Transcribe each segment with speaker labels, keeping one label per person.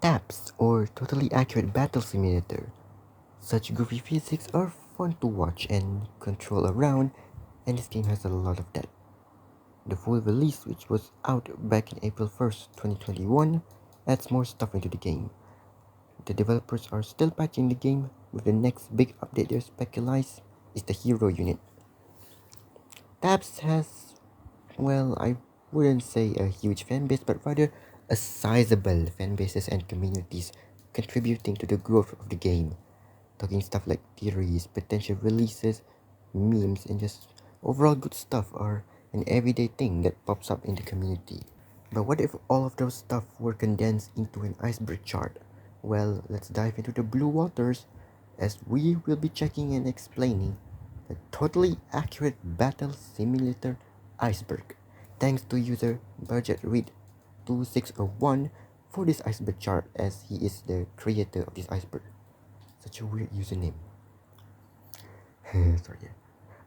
Speaker 1: TABS, or Totally Accurate Battle Simulator. Such goofy physics are fun to watch and control around, and this game has a lot of that. The full release, which was out back in April 1st, 2021, adds more stuff into the game. The developers are still patching the game, with the next big update they speculate is the hero unit. TABS has, well, I wouldn't say a huge fanbase, but rather a sizable fanbases and communities contributing to the growth of the game. Talking stuff like theories, potential releases, memes, and just overall good stuff are an everyday thing that pops up in the community. But what if all of those stuff were condensed into an iceberg chart? Well, let's dive into the blue waters as we will be checking and explaining the totally accurate battle simulator iceberg. Thanks to user BudgetRead2601 for this iceberg chart, as he is the creator of this iceberg. Such a weird username. Sorry.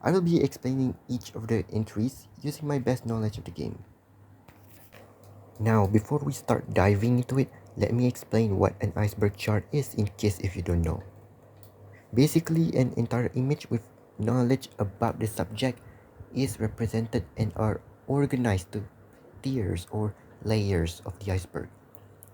Speaker 1: I will be explaining each of the entries using my best knowledge of the game. Now, before we start diving into it, let me explain what an iceberg chart is in case if you don't know. Basically, an entire image with knowledge about the subject is represented and are organized to tiers or layers of the iceberg.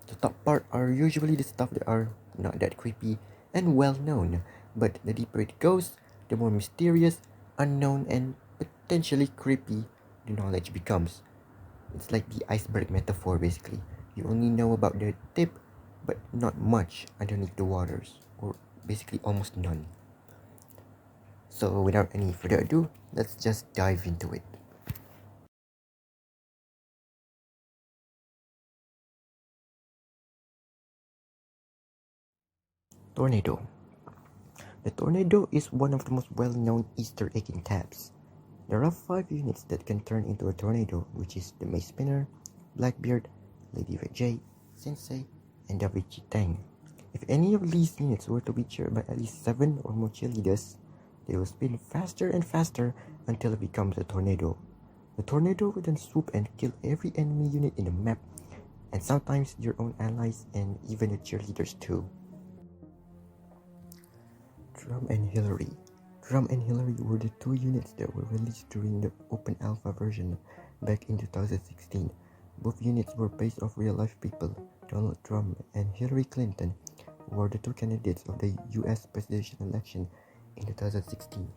Speaker 1: The top part are usually the stuff that are not that creepy and well known, but the deeper it goes, the more mysterious, unknown, and potentially creepy the knowledge becomes. It's like the iceberg metaphor basically. You only know about the tip, but not much underneath the waters, or basically almost none. So without any further ado, let's just dive into it. Tornado. The tornado is one of the most well-known Easter egg in TABS. There are 5 units that can turn into a tornado, which is the Mace Spinner, Blackbeard, Lady Red J, Sensei, and the Vichy Tang. If any of these units were to be cheered by at least 7 or more cheerleaders, they will spin faster and faster until it becomes a tornado. The tornado will then swoop and kill every enemy unit in the map, and sometimes your own allies and even the cheerleaders too. Drum and Hillary. Drum and Hillary were the 2 units that were released during the open alpha version back in 2016. Both units were based off real-life people. Donald Trump and Hillary Clinton were the 2 candidates of the US presidential election in 2016.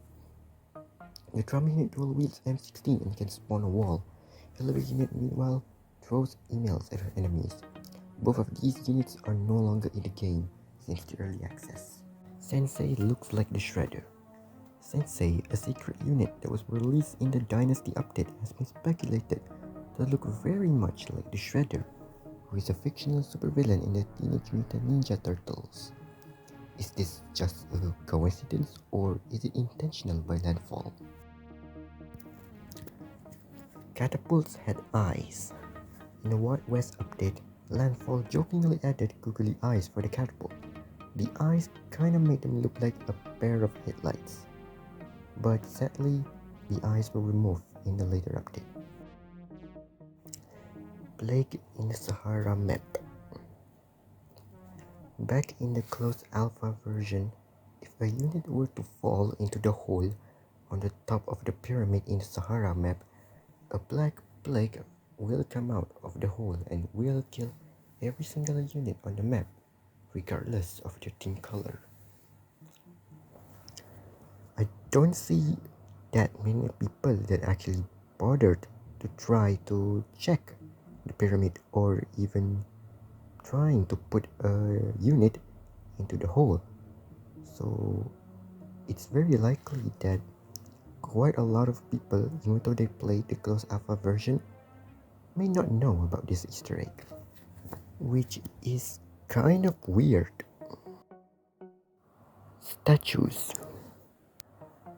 Speaker 1: The Trump unit dual wields M16 and can spawn a wall. Hillary unit meanwhile throws emails at her enemies. Both of these units are no longer in the game since the early access. Sensei looks like the Shredder. Sensei, a secret unit that was released in the Dynasty update, has been speculated to look very much like the Shredder, who is a fictional supervillain in the Teenage Mutant Ninja Turtles. Is this just a coincidence, or is it intentional by Landfall? Catapults had eyes. In the Wild West update, Landfall jokingly added googly eyes for the catapult. The eyes kinda made them look like a pair of headlights. But sadly, the eyes were removed in the later update. Plague in the Sahara map. Back in the closed alpha version, if a unit were to fall into the hole on the top of the pyramid in the Sahara map, a black plague will come out of the hole and will kill every single unit on the map, regardless of their team color. I don't see that many people that actually bothered to try to check the pyramid or even trying to put a unit into the hole. So it's very likely that quite a lot of people, even though they played the closed alpha version, may not know about this Easter egg, which is kind of weird. Statues.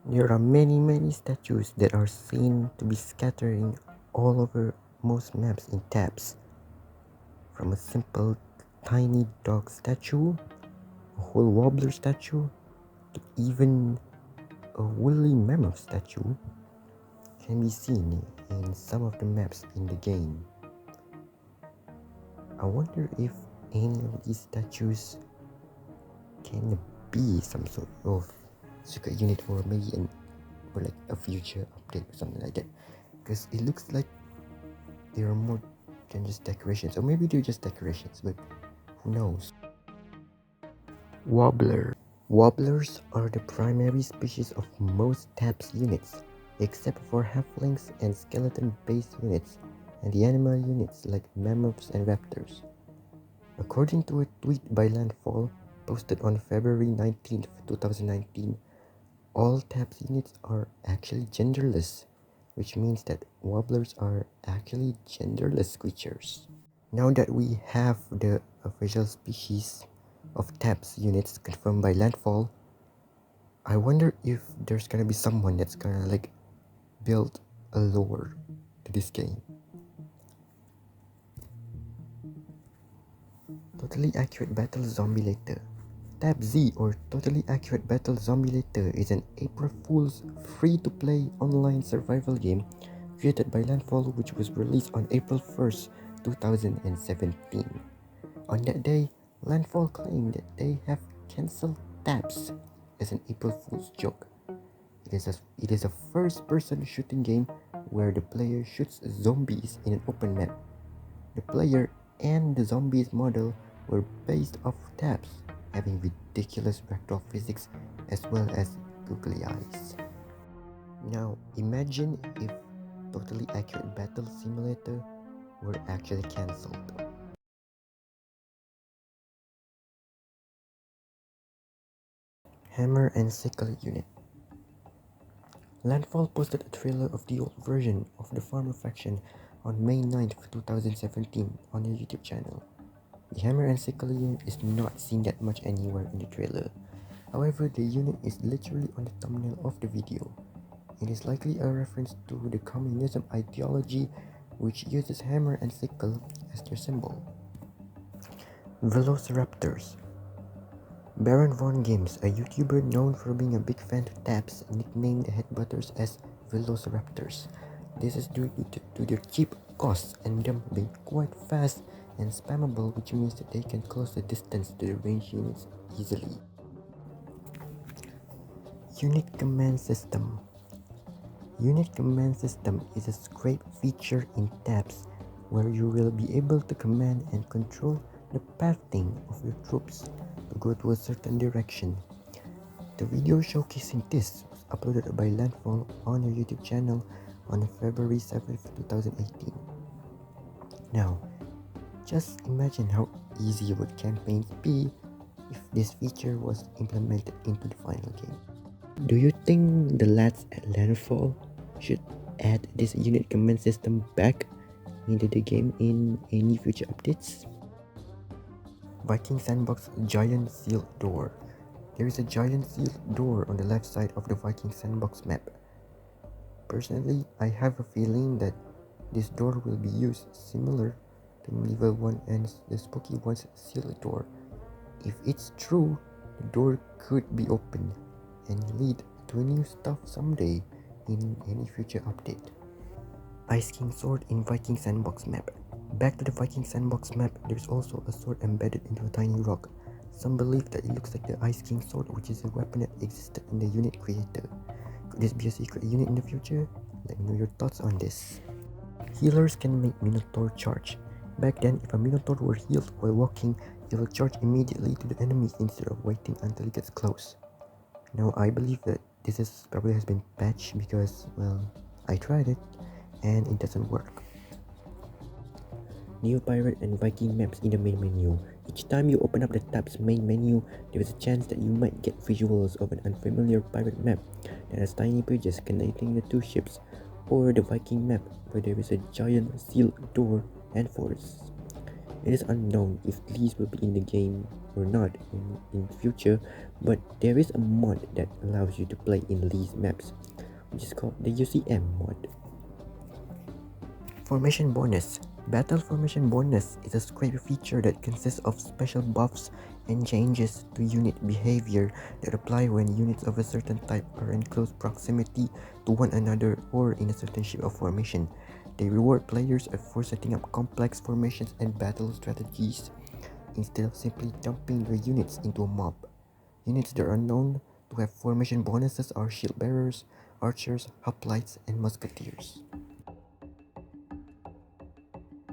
Speaker 1: There are many statues that are seen to be scattering all over most maps in TABS. From a simple tiny dog statue, a whole wobbler statue, to even a woolly mammoth statue can be seen in some of the maps in the game. I wonder if any of these statues can be some sort of secret unit, or maybe or like a future update or something like that, because it looks like they are more than just decorations, or maybe they're just decorations, but who knows. Wobblers are the primary species of most TABS units, except for halflings and skeleton-based units, and the animal units like mammoths and raptors. According to a tweet by Landfall, posted on February 19th, 2019, all TABS units are actually genderless, which means that wobblers are actually genderless creatures. Now that we have the official species of TABS units confirmed by Landfall, I wonder if there's gonna be someone that's gonna like build a lore to this game. Totally Accurate Battle Zombulator. TABS Z, or Totally Accurate Battle Zombulator, is an April Fool's free-to-play online survival game created by Landfall, which was released on April 1st, 2017. On that day, Landfall claimed that they have cancelled TABS as an April Fool's joke. It is a first-person shooting game where the player shoots zombies in an open map. The player and the zombies model were based off TABS, having ridiculous ragdoll physics as well as googly eyes. Now, imagine if Totally Accurate Battle Simulator were actually cancelled. Hammer and Sickle Unit. Landfall posted a trailer of the old version of the Farmer faction on May 9th, 2017 on their YouTube channel. The Hammer and Sickle unit is not seen that much anywhere in the trailer. However, the unit is literally on the thumbnail of the video. It is likely a reference to the communism ideology, which uses hammer and sickle as their symbol. Velociraptors. Baron Von Games, a YouTuber known for being a big fan of TABS, nicknamed the Headbutters as Velociraptors. This is due to their cheap costs and them being quite fast and spammable, which means that they can close the distance to the range units easily. Unit Command System. Unit Command System is a scrape feature in TABS where you will be able to command and control the pathing of your troops to go to a certain direction. The video showcasing this was uploaded by Landfall on their YouTube channel on February 7th, 2018. Now, just imagine how easy would campaigns be if this feature was implemented into the final game. Do you think the lads at Landfall should add this unit command system back into the game in any future updates? Viking Sandbox Giant Sealed Door. There is a giant sealed door on the left side of the Viking Sandbox map. Personally, I have a feeling that this door will be used similar to Medieval 1 and the Spooky One's sealed door. If it's true, the door could be opened and lead to new stuff someday in any future update. Ice King Sword in Viking Sandbox map. Back to the Viking Sandbox map, there's also a sword embedded into a tiny rock. Some believe that it looks like the Ice King Sword, which is a weapon that existed in the unit creator. Could this be a secret unit in the future? Let me know your thoughts on this. Healers can make Minotaur charge. Back then, if a Minotaur were healed while walking, it will charge immediately to the enemies instead of waiting until it gets close. Now, I believe that this probably has been patched because, well, I tried it and it doesn't work. New pirate and Viking maps in the main menu. Each time you open up the TABS main menu, there is a chance that you might get visuals of an unfamiliar pirate map that has tiny bridges connecting the two ships, or the Viking map where there is a giant sealed door and forest. It is unknown if these will be in the game or not in the future, but there is a mod that allows you to play in these maps, which is called the UCM mod. Formation Bonus. Battle Formation Bonus is a scrape feature that consists of special buffs and changes to unit behavior that apply when units of a certain type are in close proximity to one another or in a certain shape of formation. They reward players for setting up complex formations and battle strategies. instead of simply dumping their units into a mob. Units that are known to have formation bonuses are shield bearers, archers, hoplites, and musketeers.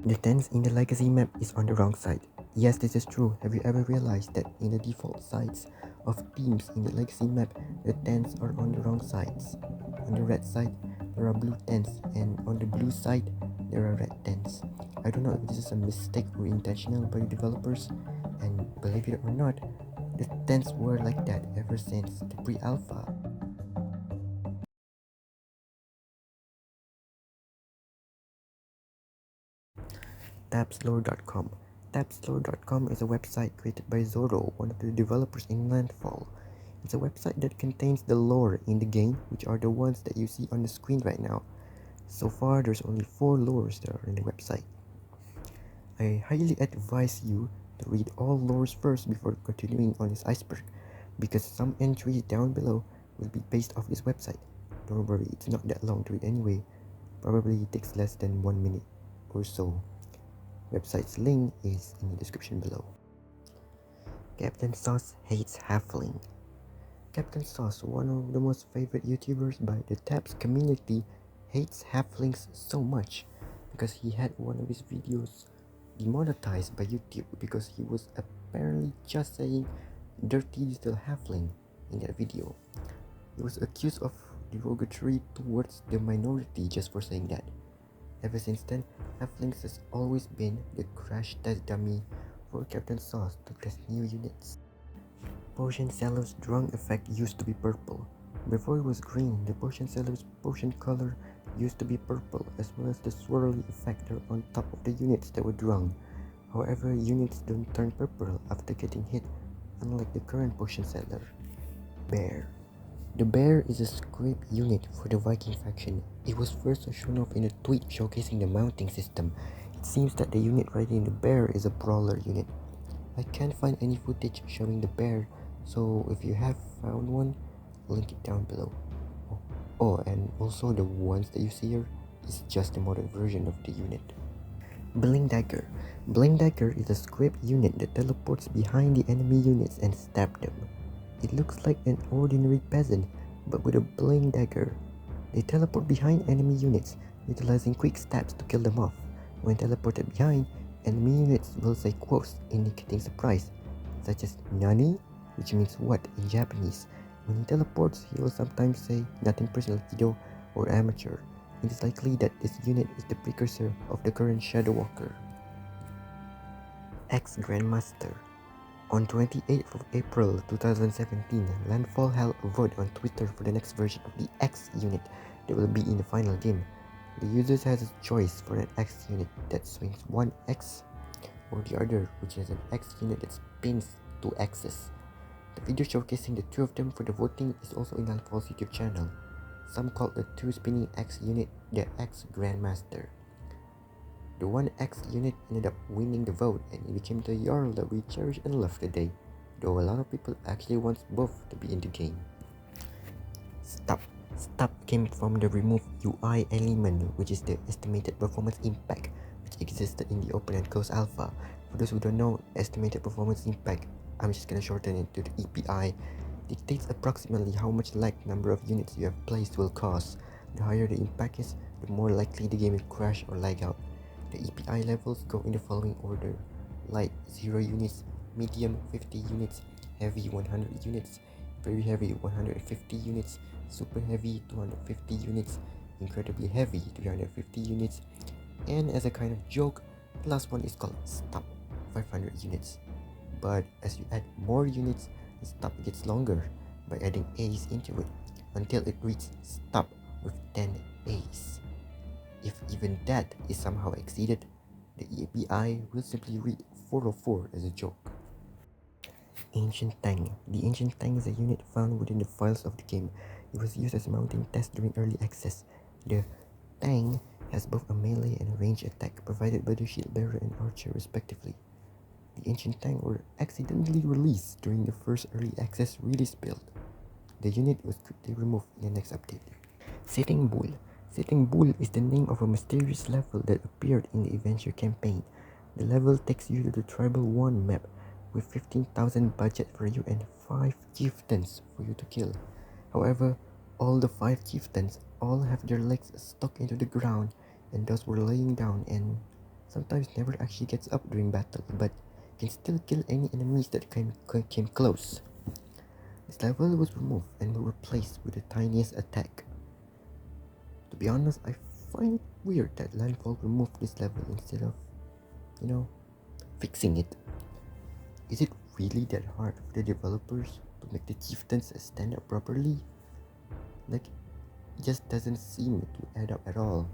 Speaker 1: The tents in the legacy map is on the wrong side. Yes, this is true. Have you ever realized that in the default sides of teams in the legacy map, the tents are on the wrong sides? On the red side, there are blue tents, and on the blue side, there are red tents. I don't know if this is a mistake or intentional by the developers, and believe it or not, the tents were like that ever since the pre-alpha. TABSLore.com. TABSLore.com is a website created by Zoro, one of the developers in Landfall. It's a website that contains the lore in the game, which are the ones that you see on the screen right now. So far, there's only 4 lores that are in the website. I highly advise you to read all lores first before continuing on this iceberg, because some entries down below will be based off this website. Don't worry, it's not that long to read anyway. Probably takes less than 1 minute or so. Website's link is in the description below. Captain Sauce hates Halfling. Captain Sauce, one of the most favorite YouTubers by the TABS community, hates Halflings so much because he had one of his videos demonetized by YouTube because he was apparently just saying dirty little Halfling in that video. He was accused of derogatory towards the minority just for saying that. Ever since then, Halflings has always been the crash test dummy for Captain Sauce to test new units. Potion Seller's Drunk effect used to be purple. Before it was green, the Potion Seller's potion color used to be purple, as well as the swirly effector on top of the units that were drunk. However, units don't turn purple after getting hit, unlike the current Potion Seller. Bear. The bear is a script unit for the Viking faction. It was first shown off in a tweet showcasing the mounting system. It seems that the unit riding the bear is a brawler unit. I can't find any footage showing the bear, so if you have found one, link it down below. Oh, and also the ones that you see here is just a modded version of the unit. Bling Dagger. Bling Dagger is a script unit that teleports behind the enemy units and stab them. It looks like an ordinary peasant, but with a bling dagger. They teleport behind enemy units, utilizing quick stabs to kill them off. When teleported behind, enemy units will say quotes indicating surprise, such as "Nani?", which means what in Japanese. When he teleports, he will sometimes say "Nothing personal, kiddo" or "amateur." It is likely that this unit is the precursor of the current Shadow Walker. Ex-Grandmaster. On 28th of April 2017, Landfall held a vote on Twitter for the next version of the X unit that will be in the final game. The users has a choice for an X unit that swings one X or the other, which is an X unit that spins two X's. The video showcasing the two of them for the voting is also in Landfall's YouTube channel. Some called the two spinning X unit the X Grandmaster. The 1X unit ended up winning the vote, and it became the Jarl that we cherish and love today, though a lot of people actually want both to be in the game. Stop. Stop came from the remove UI element, which is the estimated performance impact, which existed in the open and closed alpha. For those who don't know, estimated performance impact, I'm just gonna shorten it to the EPI, dictates approximately how much lag number of units you have placed will cause. The higher the impact is, the more likely the game will crash or lag out. The EPI levels go in the following order: light 0 units, medium 50 units, heavy 100 units, very heavy 150 units, super heavy 250 units, incredibly heavy 350 units, and as a kind of joke, the last one is called stop 500 units. But as you add more units, the stop gets longer by adding A's into it until it reaches stop with 10 A's. If even that is somehow exceeded, the EPI will simply read 404 as a joke. Ancient Tang. The Ancient Tang is a unit found within the files of the game. It was used as a mounting test during early access. The Tang has both a melee and a range attack provided by the Shield Bearer and Archer respectively. The Ancient Tang were accidentally released during the first early access release build. The unit was quickly removed in the next update. Sitting Bull. Sitting Bull is the name of a mysterious level that appeared in the Adventure campaign. The level takes you to the Tribal 1 map with 15,000 budget for you and 5 chieftains for you to kill. However, all the 5 chieftains all have their legs stuck into the ground, and those were laying down and sometimes never actually gets up during battle, but can still kill any enemies that came close. This level was removed and replaced with the tiniest attack. To be honest, I find it weird that Landfall removed this level instead of, fixing it. Is it really that hard for the developers to make the chieftains stand up properly? Like, it just doesn't seem to add up at all.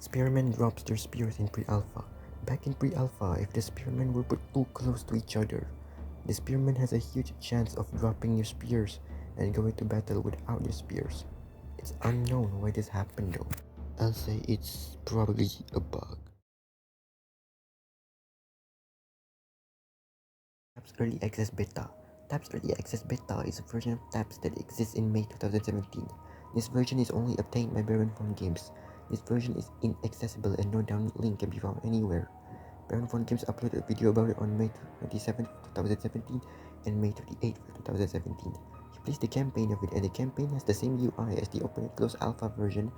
Speaker 1: Spearmen drops their spears in pre-alpha. Back in pre-alpha, if the spearmen were put too close to each other, the spearman has a huge chance of dropping your spears and going to battle without your spears. It's unknown why this happened though. I'll say it's probably a bug. TABS Early Access Beta. TABS Early Access Beta is a version of TABS that exists in May 2017. This version is only obtained by Baron Phone Games. This version is inaccessible and no download link can be found anywhere. Baron Phone Games uploaded a video about it on May 27, 2017 and May 28, 2017. He plays the campaign of it, and the campaign has the same UI as the open and close alpha version,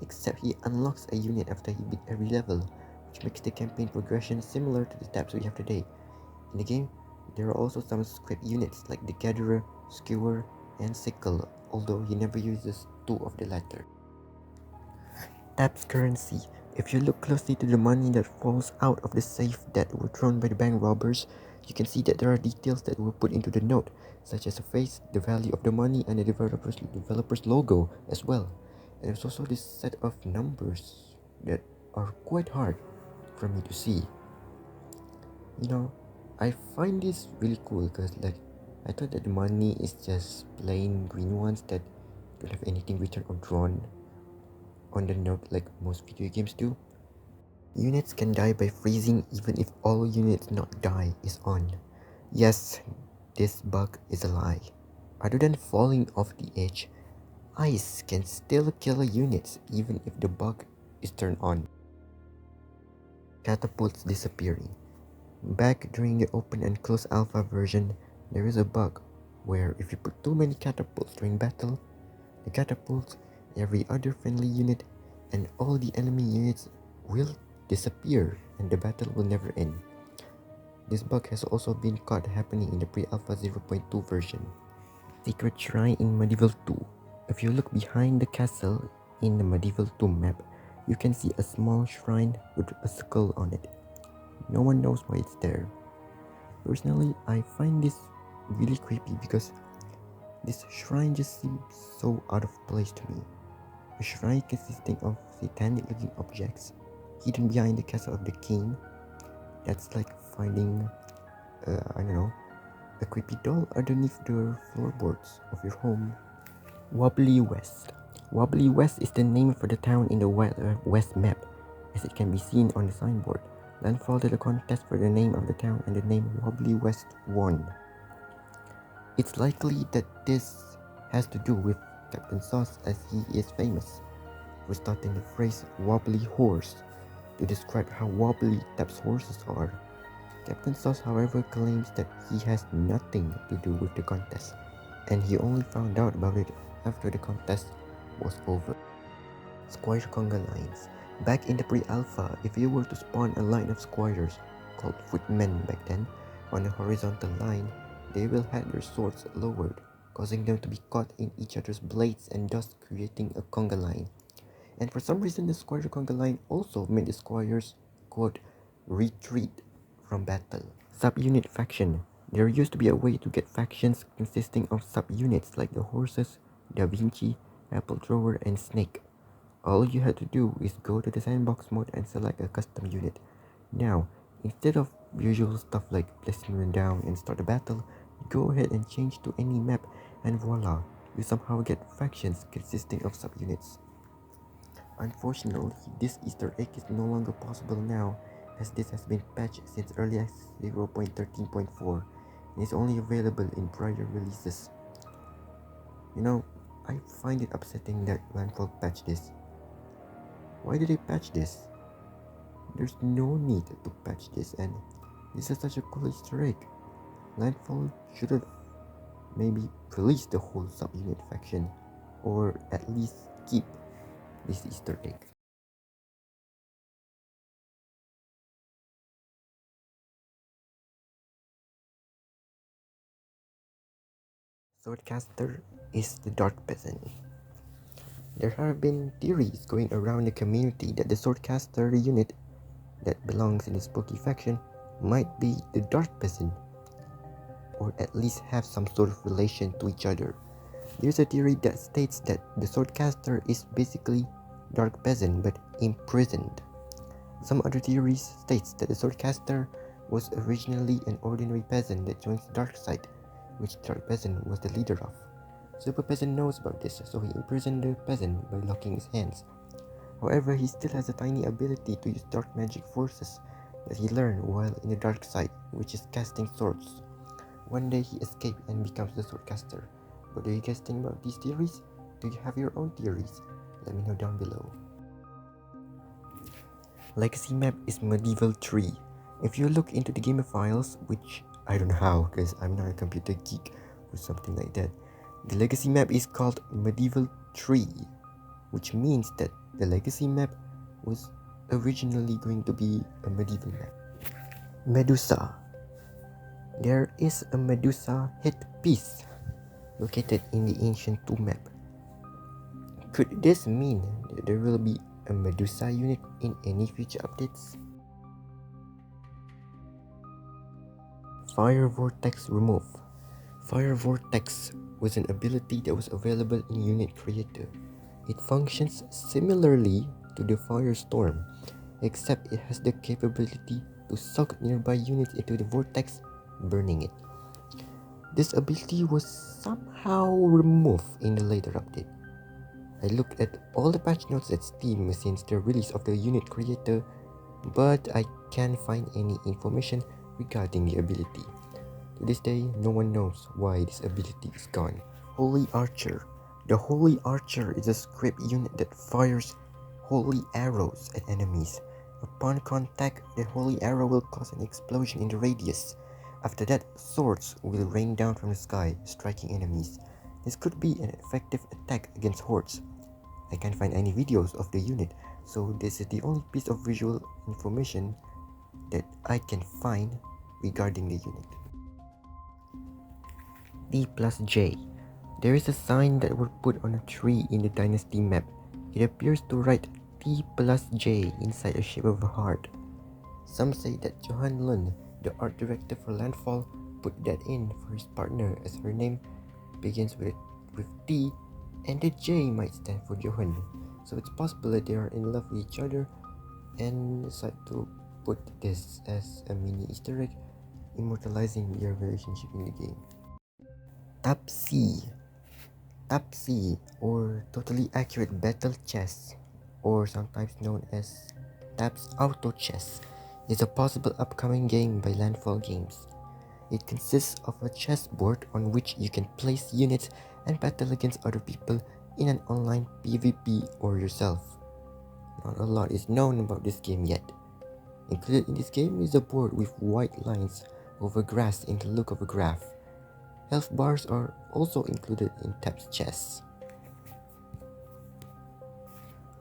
Speaker 1: except he unlocks a unit after he beat every level, which makes the campaign progression similar to the TABS we have today. In the game, there are also some script units like the Gatherer, Skewer, and Sickle, although he never uses two of the latter. TABS currency. If you look closely to the money that falls out of the safe that were thrown by the bank robbers, you can see that there are details that were put into the note, such as the face, the value of the money, and the developer's logo as well. And there's also this set of numbers that are quite hard for me to see. I find this really cool because I thought that the money is just plain green ones that don't have anything written or drawn on the note like most video games do. Units can die by freezing even if all units not die is on. Yes, this bug is a lie. Other than falling off the edge, ice can still kill units even if the bug is turned on. Catapults disappearing. Back during the open and close alpha version, there is a bug where if you put too many catapults during battle, the catapults, every other friendly unit, and all the enemy units will disappear and the battle will never end. This bug has also been caught happening in the pre-alpha 0.2 version. Secret Shrine in Medieval 2. If you look behind the castle in the Medieval 2 map, you can see a small shrine with a skull on it. No one knows why it's there. Personally, I find this really creepy because this shrine just seems so out of place to me. A shrine consisting of satanic looking objects hidden behind the castle of the king. That's like finding, a creepy doll underneath the floorboards of your home. Wobbly West. Wobbly West is the name for the town in the West map, as it can be seen on the signboard. Landfall did a contest for the name of the town and the name Wobbly West won. It's likely that this has to do with Captain Sauce, as he is famous for starting the phrase wobbly horse to describe how wobbly TABS horses are. Captain Sauce, however, claims that he has nothing to do with the contest, and he only found out about it after the contest was over. Squire conga lines. Back in the pre-alpha, if you were to spawn a line of squires, called footmen back then, on a horizontal line, they will have their swords lowered, causing them to be caught in each other's blades and thus creating a conga line. And for some reason, the squire conga line also made the squires, quote, retreat from battle. Subunit faction. There used to be a way to get factions consisting of subunits like the horses, Da Vinci, Apple Thrower, and Snake. All you had to do is go to the sandbox mode and select a custom unit. Now, instead of usual stuff like placing them down and start a battle, go ahead and change to any map and voila, you somehow get factions consisting of subunits. Unfortunately, this Easter egg is no longer possible now, as this has been patched since early access 0.13.4 and is only available in prior releases. I find it upsetting that Landfall patched this. Why did they patch this? There's no need to patch this, and this is such a cool Easter egg. Landfall should have maybe released the whole subunit faction, or at least keep this Easter egg. Swordcaster is the Dark Peasant. There have been theories going around the community that the Swordcaster unit that belongs in the Spooky faction might be the Dark Peasant, or at least have some sort of relation to each other. There's a theory that states that the Swordcaster is basically Dark Peasant but imprisoned. Some other theories states that the Swordcaster was originally an ordinary peasant that joins the dark side, which Dark Peasant was the leader of. Super Peasant knows about this, so he imprisoned the peasant by locking his hands. However, he still has a tiny ability to use dark magic forces that he learned while in the dark side, which is casting swords. One day he escapes and becomes the Swordcaster. What do you guys think about these theories? Do you have your own theories? Let me know down below. Legacy map is Medieval 3. If you look into the game files, which I don't know how because I'm not a computer geek or something like that, the legacy map is called Medieval 3, which means that the legacy map was originally going to be a medieval map. Medusa. There is a Medusa headpiece located in the Ancient 2 map. Could this mean that there will be a Medusa unit in any future updates? Fire Vortex Remove. Fire Vortex was an ability that was available in Unit Creator. It functions similarly to the Firestorm, except it has the capability to suck nearby units into the vortex, burning it. This ability was somehow removed in the later update. I looked at all the patch notes at Steam since the release of the Unit Creator, but I can't find any information regarding the ability. To this day, no one knows why this ability is gone. Holy Archer. The Holy Archer is a script unit that fires holy arrows at enemies. Upon contact, the holy arrow will cause an explosion in the radius. After that, swords will rain down from the sky, striking enemies. This could be an effective attack against hordes. I can't find any videos of the unit, so this is the only piece of visual information that I can find regarding the unit. T plus J. There is a sign that was put on a tree in the Dynasty map. It appears to write T plus J inside the shape of a heart. Some say that Johan Lund, the art director for Landfall, put that in for his partner, as her name begins with T and the J might stand for Johan. So it's possible that they are in love with each other and decide to put this as a mini Easter egg, immortalizing their relationship in the game. TABS or Totally Accurate Battle Chess, or sometimes known as TABS Auto Chess, is a possible upcoming game by Landfall Games. It consists of a chessboard on which you can place units and battle against other people in an online PvP or yourself. Not a lot is known about this game yet. Included in this game is a board with white lines over grass in the look of a graph. Health bars are also included in TABS Chess.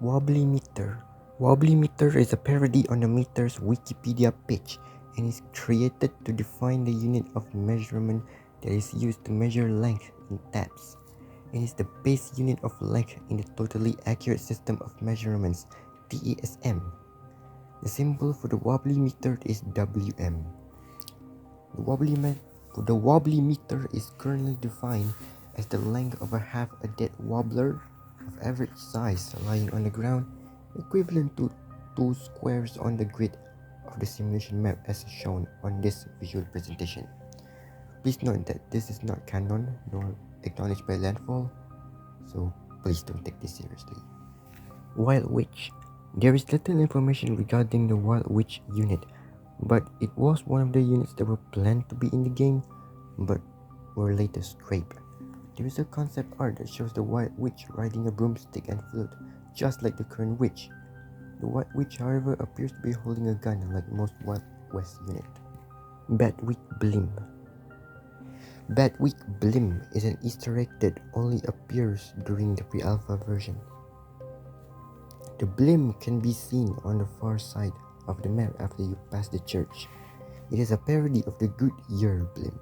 Speaker 1: Wobbly Meter. Wobbly Meter is a parody on the meter's Wikipedia page and is created to define the unit of measurement that is used to measure length in TABS. It is the base unit of length in the Totally Accurate System of Measurements, TASM. The symbol for the wobbly meter is WM. The wobbly meter is currently defined as the length of a half-a-dead wobbler of average size lying on the ground, equivalent to 2 squares on the grid of the simulation map as shown on this visual presentation. Please note that this is not canon nor acknowledged by Landfall, so please don't take this seriously. Wild Witch. There is little information regarding the Wild Witch unit, but it was one of the units that were planned to be in the game, but were later scrapped. There is a concept art that shows the Wild Witch riding a broomstick and flute, just like the current witch. which however appears to be holding a gun like most Wild West unit. Batweek Blim. Batweek Blim is an Easter egg that only appears during the pre-alpha version. The blim can be seen on the far side of the map after you pass the church. It is a parody of the Goodyear blim.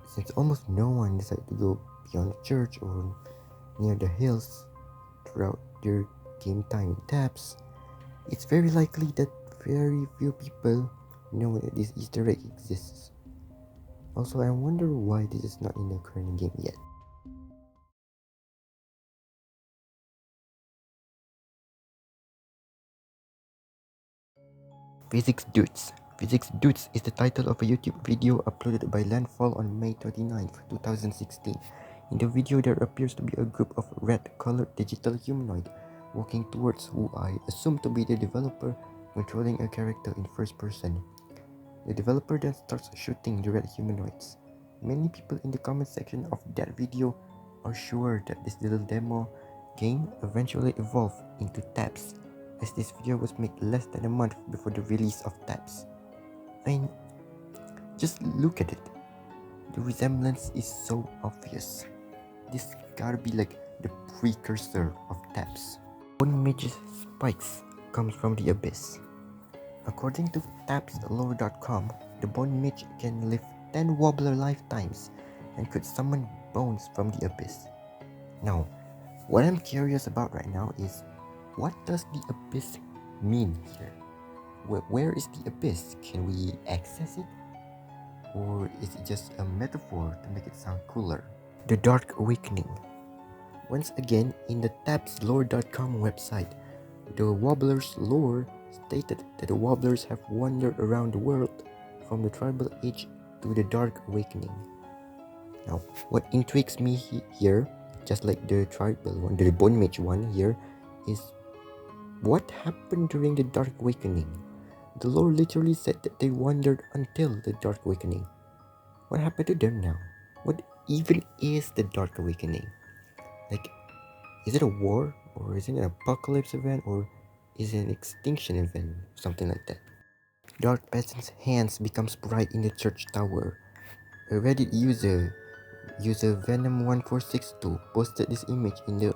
Speaker 1: Since almost no one decided to go beyond the church or near the hills throughout their game time in TABS, it's very likely that very few people know that this Easter egg exists. Also, I wonder why this is not in the current game yet. Physics Dudes. Physics Dudes is the title of a YouTube video uploaded by Landfall on May 29, 2016. In the video, there appears to be a group of red-colored digital humanoid walking towards who I assume to be the developer controlling a character in first person. The developer then starts shooting the red humanoids. Many people in the comment section of that video are sure that this little demo game eventually evolved into TABS, as this video was made less than a month before the release of TABS. I mean, just look at it. The resemblance is so obvious. This gotta be like the precursor of TABS. Bone Mage's spikes comes from the abyss. According to TABSlore.com, the Bone Mage can live 10 wobbler lifetimes and could summon bones from the abyss. Now, what I'm curious about right now is, what does the abyss mean here? Where is the abyss? Can we access it? Or is it just a metaphor to make it sound cooler? The Dark Awakening. Once again, in the TABSlore.com website, the Wobblers lore stated that the Wobblers have wandered around the world from the Tribal Age to the Dark Awakening. Now, what intrigues me here, just like the Tribal one, the Bone Mage one here, is what happened during the Dark Awakening. The lore literally said that they wandered until the Dark Awakening. What happened to them now? What even is the Dark Awakening? Like, is it a war? Or is it an apocalypse event? Or is it an extinction event? Something like that. Dark Peasant's hands becomes bright in the church tower. A Reddit user Venom1462 posted this image in the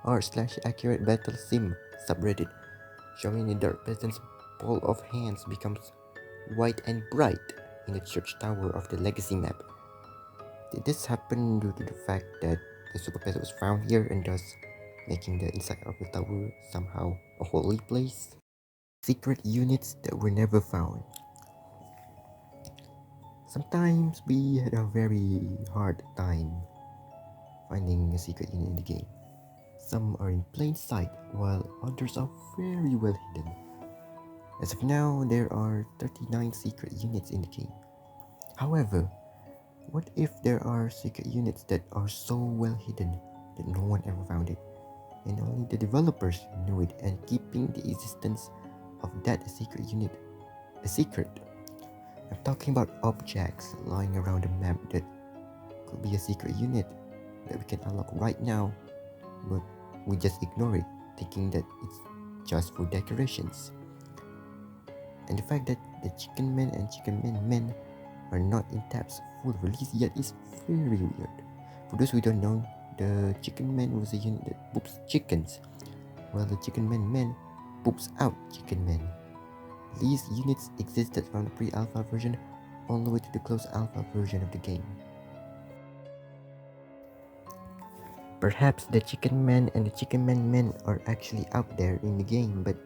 Speaker 1: r/accurate battle sim subreddit, showing the Dark Peasant's ball of hands becomes white and bright in the church tower of the legacy map. Did this happen due to the fact that the super peasant was found here and thus making the inside of the tower somehow a holy place? Secret units that were never found. Sometimes we had a very hard time finding a secret unit in the game. Some are in plain sight while others are very well hidden. As of now, there are 39 secret units in the game. However, what if there are secret units that are so well hidden that no one ever found it, and only the developers knew it, and keeping the existence of that secret unit a secret? I'm talking about objects lying around the map that could be a secret unit that we can unlock right now, but we just ignore it, thinking that it's just for decorations. And the fact that the Chicken Man and Chicken Man Men are not in TABS full release yet is very weird. For those who don't know, the Chicken Man was a unit that poops chickens, while the Chicken Man Men poops out Chicken Men. These units existed from the pre-alpha version all the way to the closed alpha version of the game. Perhaps the Chicken Man and the Chicken Man Men are actually out there in the game, but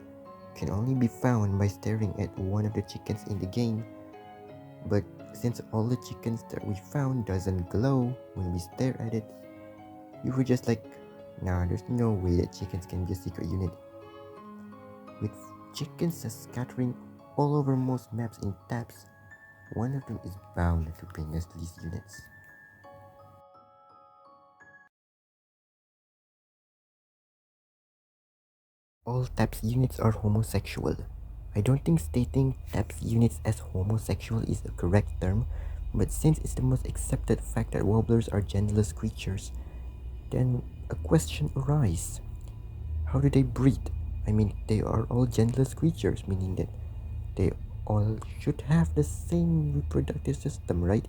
Speaker 1: can only be found by staring at one of the chickens in the game. But since all the chickens that we found doesn't glow when we stare at it, we were just like, nah, there's no way that chickens can be a secret unit. With chickens scattering all over most maps in TABS, one of them is bound to bring us these units. All TABS units are homosexual. I don't think stating TABS units as homosexual is a correct term, but since it's the most accepted fact that wobblers are genderless creatures, then a question arises. How do they breed? I mean, they are all genderless creatures, meaning that they all should have the same reproductive system, right?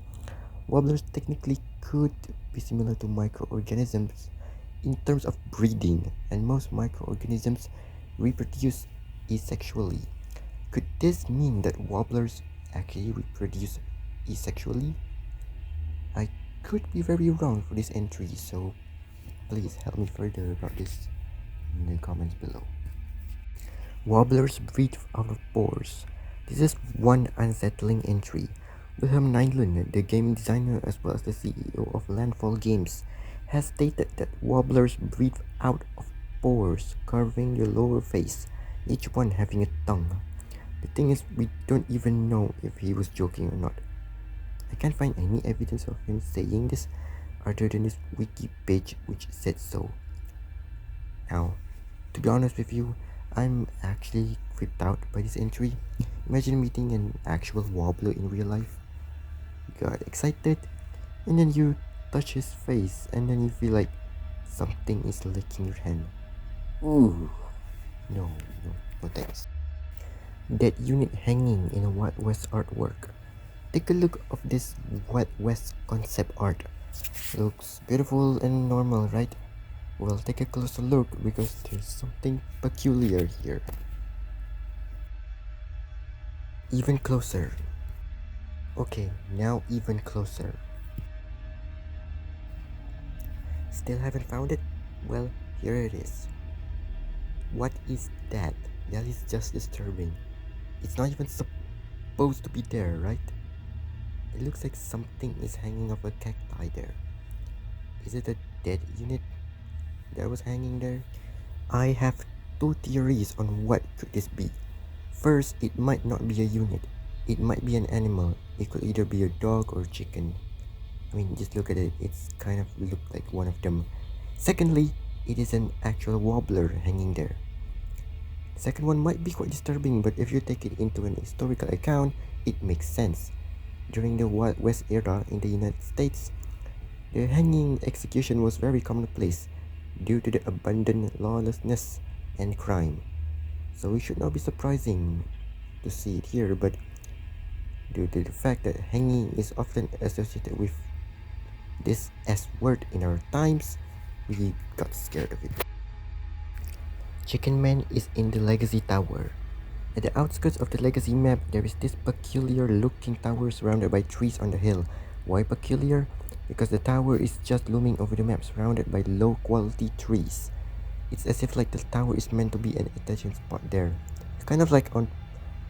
Speaker 1: Wobblers technically could be similar to microorganisms in terms of breeding, and most microorganisms reproduce asexually. Could this mean that wobblers actually reproduce asexually? I could be very wrong for this entry, so please help me further about this in the comments below. Wobblers breed out of pores. This is one unsettling entry. Wilhelm Nylund, the game designer as well as the CEO of Landfall Games, has stated that wobblers breed out of pores covering their lower face, each one having a tongue. The thing is, we don't even know if he was joking or not. I can't find any evidence of him saying this other than this wiki page which said so. Now, to be honest with you, I'm actually creeped out by this entry. Imagine meeting an actual wobbler in real life. You got excited, and then you touch his face, and then you feel like something is licking your hand. Ooh, no thanks. That unit hanging in a Wild West artwork. Take a look of this Wild West concept art. Looks beautiful and normal, right? Well, take a closer look because there's something peculiar here. Even closer. Okay, now even closer. Still haven't found it? Well, here it is. What is that? That is just disturbing. It's not even supposed to be there, right? It looks like something is hanging off a cacti there. Is it a dead unit that was hanging there? I have two theories on what could this be. First, it might not be a unit. It might be an animal. It could either be a dog or chicken. I mean, just look at it. It's kind of looked like one of them. Secondly, it is an actual wobbler hanging there. The second one might be quite disturbing, but if you take it into an historical account, it makes sense. During the Wild West era in the United States, the hanging execution was very commonplace due to the abundant lawlessness and crime. So it should not be surprising to see it here, but due to the fact that hanging is often associated with this S word in our times, we got scared of it. Chicken Man is in the Legacy Tower. At the outskirts of the Legacy map, there is this peculiar looking tower surrounded by trees on the hill. Why peculiar? Because the tower is just looming over the map surrounded by low quality trees. It's as if like the tower is meant to be an attention spot there. It's kind of like on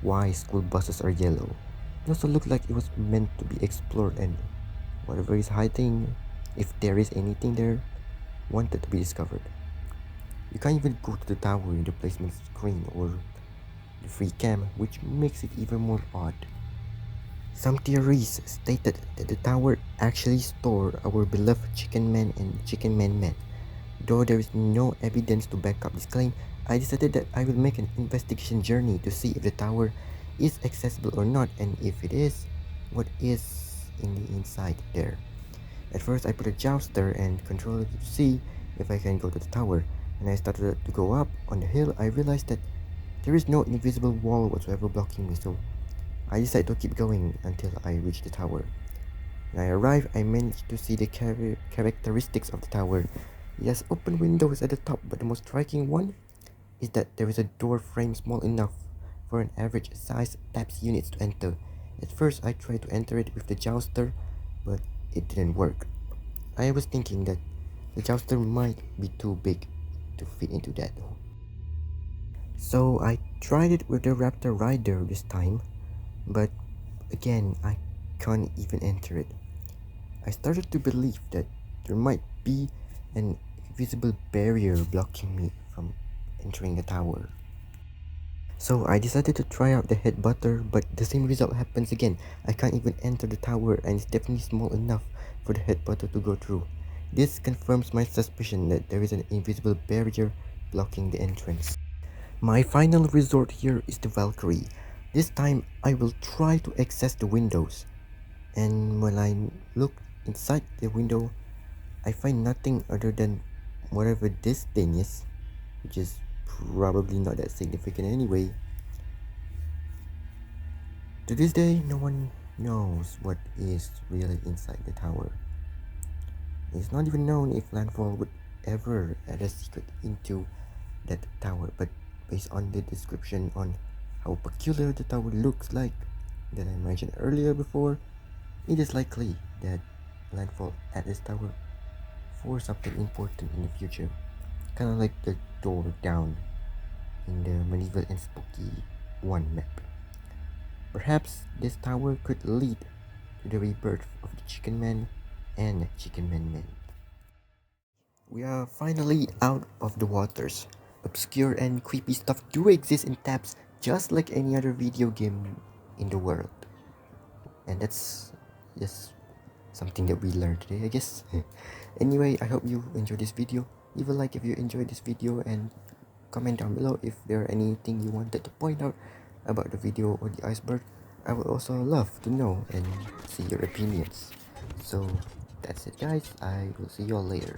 Speaker 1: why school buses are yellow. It also looked like it was meant to be explored and whatever is hiding, if there is anything there, wanted to be discovered. You can't even go to the tower in the placement screen or the free cam, which makes it even more odd. Some theories stated that the tower actually stored our beloved Chicken Man and Chicken Man met. Though there is no evidence to back up this claim, I decided that I will make an investigation journey to see if the tower is accessible or not, and if it is, what is in the inside there. At first I put a jouster and controller to see if I can go to the tower, and I started to go up on the hill. I realized that there is no invisible wall whatsoever blocking me, so I decided to keep going until I reached the tower. When I arrived, I managed to see the characteristics of the tower. It has open windows at the top, but the most striking one is that there is a door frame small enough for an average size TABS unit to enter. At first, I tried to enter it with the jouster, but it didn't work. I was thinking that the jouster might be too big to fit into that. So I tried it with the Raptor Rider this time, but again, I can't even enter it. I started to believe that there might be an invisible barrier blocking me from entering the tower. So I decided to try out the head butter, but the same result happens again. I can't even enter the tower, and it's definitely small enough for the head butter to go through. This confirms my suspicion that there is an invisible barrier blocking the entrance. My final resort here is the Valkyrie. This time I will try to access the windows, and when I look inside the window, I find nothing other than whatever this thing is, which is probably not that significant anyway. To this day, no one knows what is really inside the tower. It's not even known if landfall would ever add a secret into that tower, but based on the description on how peculiar the tower looks like that I mentioned earlier before, it is likely that landfall at this tower for something important in the future. Kinda like the door down in the medieval and spooky 1 map. Perhaps this tower could lead to the rebirth of the Chicken Man and Chicken Man Man. We are finally out of the waters. Obscure and creepy stuff do exist in TABS just like any other video game in the world. And that's just something that we learned today, I guess. Anyway, I hope you enjoyed this video. Leave a like if you enjoyed this video and comment down below if there are anything you wanted to point out about the video or the iceberg. I would also love to know and see your opinions. So that's it guys, I will see you all later.